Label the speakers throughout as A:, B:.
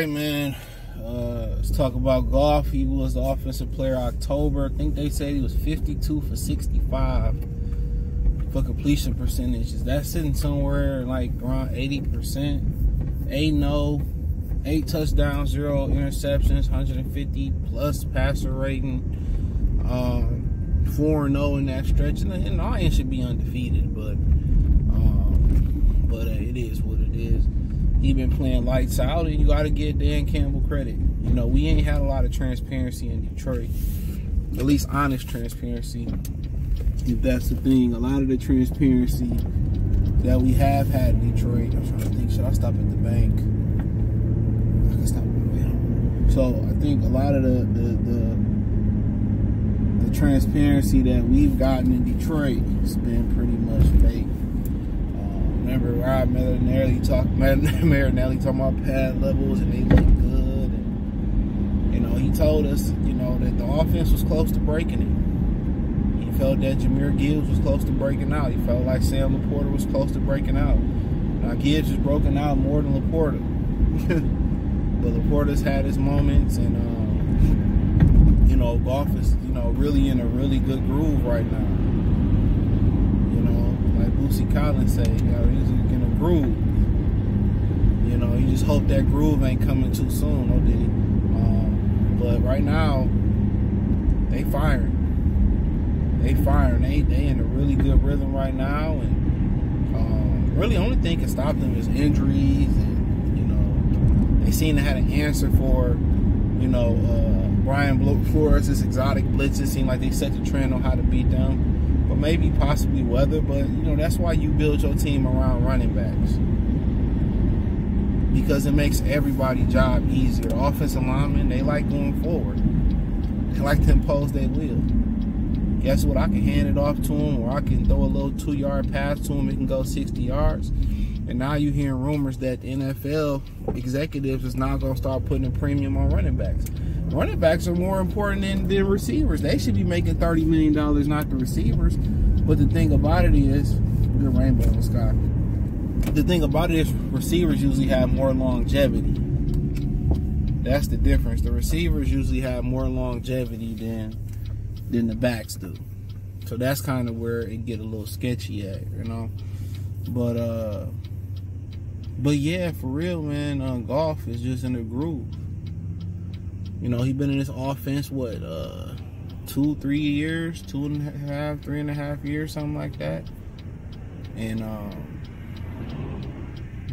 A: right, man. Let's talk about Goff. He was the offensive player of October. I think they said he was 52 for 65 for completion percentages. That's sitting somewhere like around 80%. 8-0, 8 touchdowns, 0 interceptions, 150 plus passer rating. 4-0 in that stretch, and Nanes should be undefeated, but it is what it is. He been playing lights out, and you got to give Dan Campbell credit. You know, we ain't had a lot of transparency in Detroit, at least honest transparency, if that's the thing. A lot of the transparency that we have had in Detroit, I'm trying to think, should I stop at the bank? I can stop at the bank. So I think a lot of the transparency that we've gotten in Detroit has been pretty much fake. Remember Rob Marinelli talking about pad levels, and they look good. And, you know, he told us, you know, that the offense was close to breaking it. He felt that Jahmyr Gibbs was close to breaking out. He felt like Sam Laporta was close to breaking out. Now Gibbs has broken out more than Laporta, but Laporta's had his moments, and you know, Goff is, you know, really in a really good groove right now. You know, like Boosie Collins say, you know, he's in a groove. You know, you just hope that groove ain't coming too soon, no did he? But right now, they firing. They in a really good rhythm right now, and really only thing can stop them is injuries, and you know, they seem to have an answer for, you know, Brian Flores' exotic blitzes. Seem like they set the trend on how to beat them, but maybe possibly weather. But you know, that's why you build your team around running backs, because it makes everybody's job easier. The offensive linemen, they like going forward. They like to impose their will. Guess what? I can hand it off to them, or I can throw a little 2-yard pass to them. It can go 60 yards. And now you're hearing rumors that the NFL executives is now going to start putting a premium on running backs. Running backs are more important than receivers. They should be making $30 million, not the receivers. But the thing about it is, good rainbow in the sky. The thing about it is, receivers usually have more longevity. That's the difference. The receivers usually have more longevity than the backs do. So that's kind of where it get a little sketchy at, you know. But yeah, for real, man, Goff is just in the groove. You know, he been in this offense, what, 2-3 years, 3.5 years, something like that. And,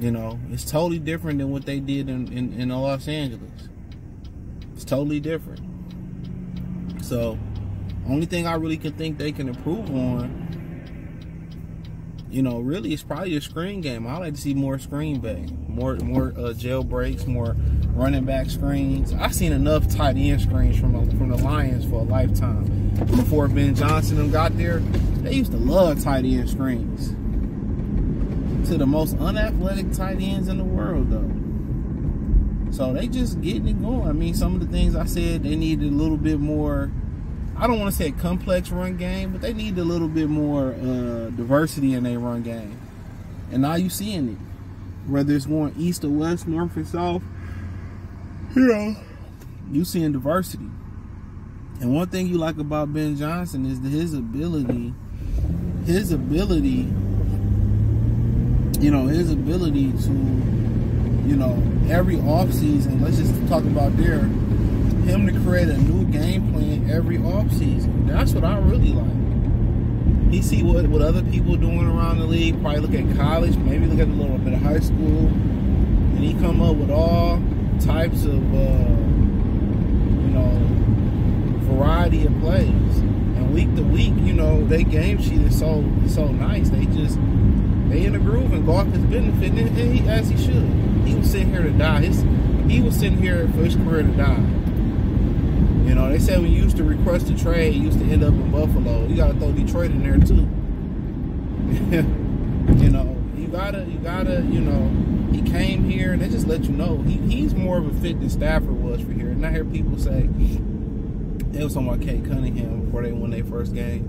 A: you know, it's totally different than what they did in Los Angeles. It's totally different. So, only thing I really can think they can improve on, you know, really, it's probably a screen game. I like to see more screen bang, more jailbreaks, more running back screens. I've seen enough tight end screens from the Lions for a lifetime. Before Ben Johnson them got there, they used to love tight end screens. To the most unathletic tight ends in the world, though. So they just getting it going. I mean, some of the things I said, they needed a little bit more. I don't want to say a complex run game, but they need a little bit more diversity in their run game. And now you're seeing it. Whether it's going east or west, north or south, you know, you seeing diversity. And one thing you like about Ben Johnson is his ability, you know, his ability to, you know, every offseason, let's just talk about him to create a new game plan every offseason. That's what I really like. He see what other people doing around the league, probably look at college, maybe look at a little bit of high school, and he come up with all types of, you know, variety of plays. And week to week, you know, their game sheet is so nice. They in the groove, and Goff is benefiting, and as he should. He was sitting here to die. He was sitting here for his career to die. You know, they said when you used to request a trade, you used to end up in Buffalo. You gotta throw Detroit in there too. You know, you gotta, you know, he came here and they just let you know he's more of a fit than Stafford was for here. And I hear people say, they was talking about Kate Cunningham before they won their first game.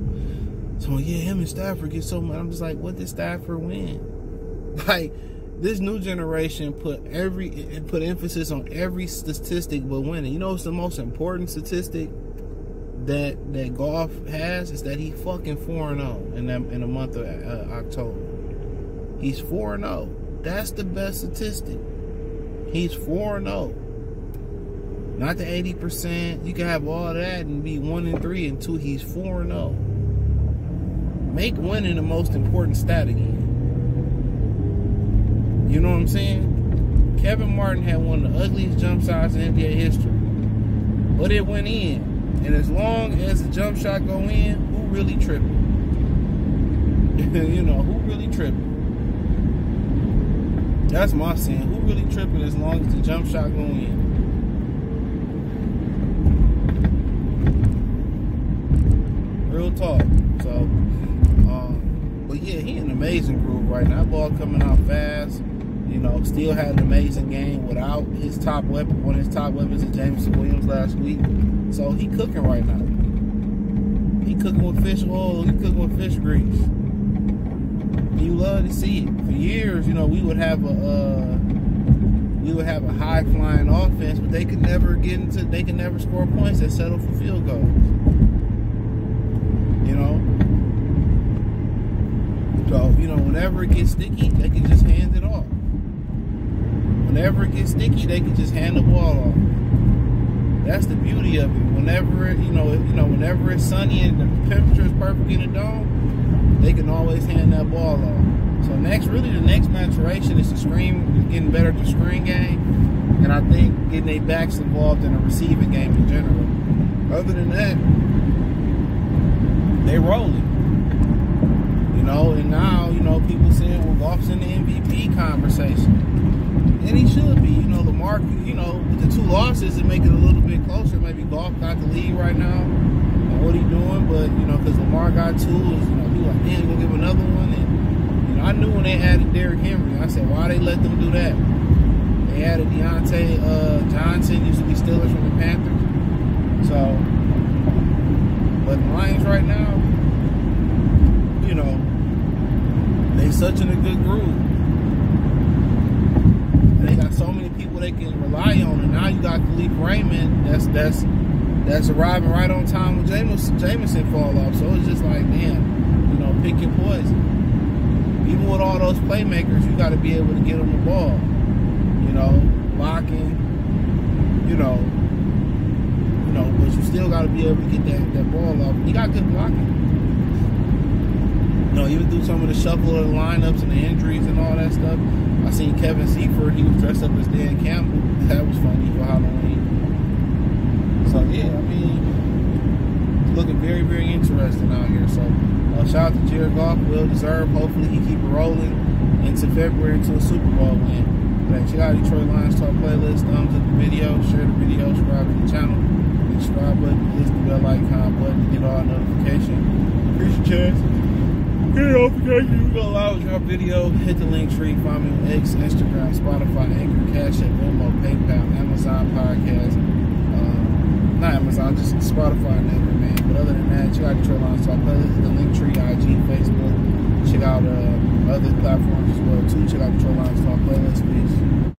A: So yeah, him and Stafford get so much. I'm just like, what did Stafford win? Like, this new generation put emphasis on every statistic but winning. You know what's the most important statistic that Goff has is that he fucking 4-0 in the month of October. He's 4-0. That's the best statistic. He's 4-0. Not the 80%. You can have all that and be 1-3 and 2. He's 4-0. Make winning the most important stat again. You know what I'm saying? Kevin Martin had one of the ugliest jump shots in NBA history, but it went in. And as long as the jump shot go in, who really tripping? You know, who really tripping? That's my saying. Who really tripping as long as the jump shot go in? Real talk. So, but yeah, he in an amazing groove right now. That ball coming out fast. You know, still had an amazing game without his top weapon. One of his top weapons is Jameson Williams last week. So he cooking right now. He cooking with fish oil. He cooking with fish grease. You love to see it. For years, you know, we would have a high flying offense, but they could never score points that settle for field goals. You know? So, you know, whenever it gets sticky, they can just hand it off. Whenever it gets sticky, they can just hand the ball off. That's the beauty of it. Whenever whenever it's sunny and the temperature is perfect in the dome, they can always hand that ball off. So the next maturation is getting better at the screen game, and I think getting their backs involved in the receiving game in general. Other than that, they rolling. You know, and now, you know, people saying, well, Goff's in the MVP conversation. And he should be. You know, Lamar, you know, with the 2 losses, it make it a little bit closer. Maybe Goff got the lead right now and what he doing. But, you know, because Lamar got 2, you know, he like, damn, gonna give him another one. And, you know, I knew when they added Derrick Henry, I said, why they let them do that? They added Deontay Johnson, used to be Steelers from the Panthers. So, but the Lions right now, you know, they such in a good groove. And they got so many people they can rely on, and now you got Khalif Raymond that's arriving right on time when Jameson fall off. So it's just like, damn, you know, pick your poison. Even with all those playmakers, you got to be able to get them the ball. You know, blocking. You know, but you still got to be able to get that ball off. You got good blocking. You know, even through some of the shuffle of the lineups and the injuries and all that stuff. I seen Kevin Seifert, he was dressed up as Dan Campbell. That was funny for Halloween. So, yeah, I mean, it's looking very, very interesting out here. So, shout out to Jared Goff, well deserved. Hopefully he keep it rolling into February into a Super Bowl win. But check out Detroit Lions Talk playlist, thumbs up the video, share the video, subscribe to the channel. Hit the subscribe button, hit the bell icon button to get all notifications. Increase your chance. Get a notification. You go live with your video. Hit the link tree. Find me on X, Instagram, Spotify, Anchor, Cash App, Venmo, PayPal, Amazon Podcast. Not Amazon, just Spotify and Anchor, man. But other than that, check out Detroit Lions Talk playlist. The link tree, IG, Facebook. Check out other platforms as well too. Check out Detroit Lions Talk playlist, please.